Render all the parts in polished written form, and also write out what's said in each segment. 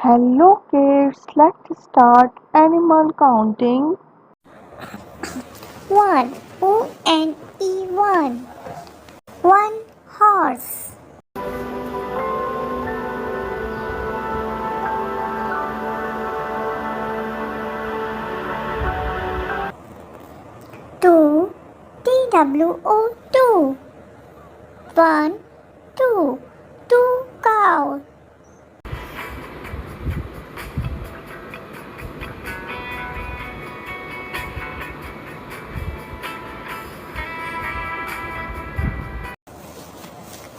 Hello kids, let's start animal counting. 1. O-N-E-1. 1 horse. 2. T-W-O-2. 1, 2. 2 cows.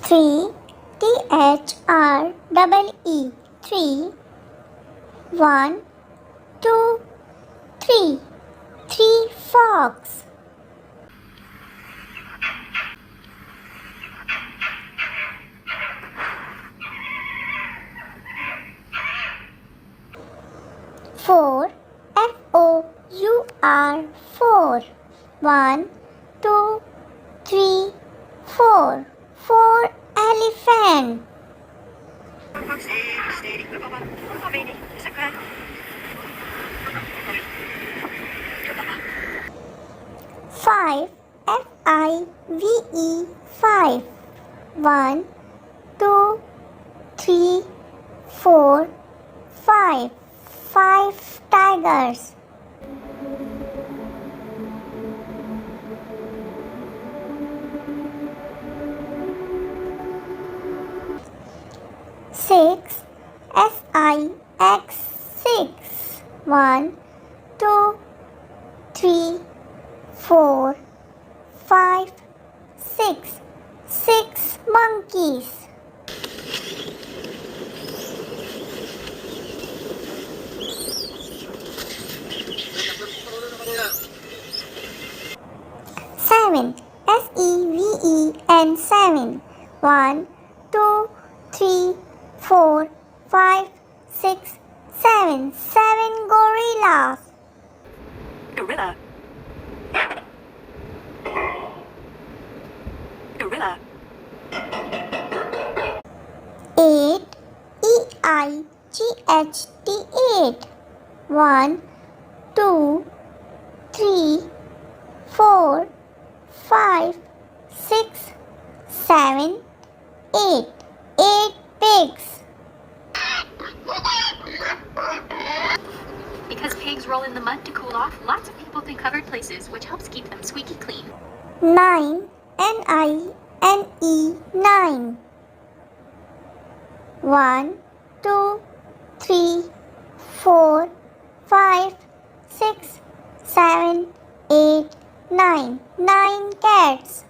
3. T-H-R-E-E. 3. 1, 2, 3. 3 fox. 4. F-O-U-R. 4. 1, 2, 3, 4. 4 elephant. 5. F-I-V-E. 5. 1, 2, 3, 4, 5. 5 tigers. 6. S-I-X. 6. 1, 2, 3, 4, 5, 6. 6 monkeys. 7. S-E-V-E-N. 7. 1, 2, 3, 4, 5, 6, 7. 7 gorillas. Gorilla. Gorilla. 8. E-I-G-H-T. 8. 1, 2, 3, 4, 5, 6, 7, 8. 8 pigs. Because pigs roll in the mud to cool off, lots of people think covered places, which helps keep them squeaky clean. 9. N-I-N-E. 9. 1, 2, 3, 4, 5, 6, 7, 8, 9. 9 cats.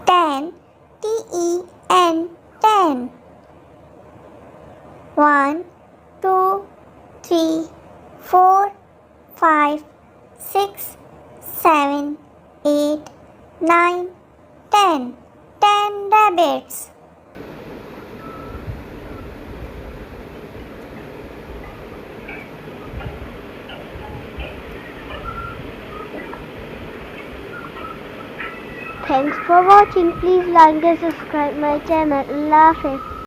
10. T-E-N. 10. 1, 2, 3, 4, 5, 6, 7, 8, 9, 10. 10 rabbits. Thanks for watching. Please like and subscribe my channel. Allah Hafiz.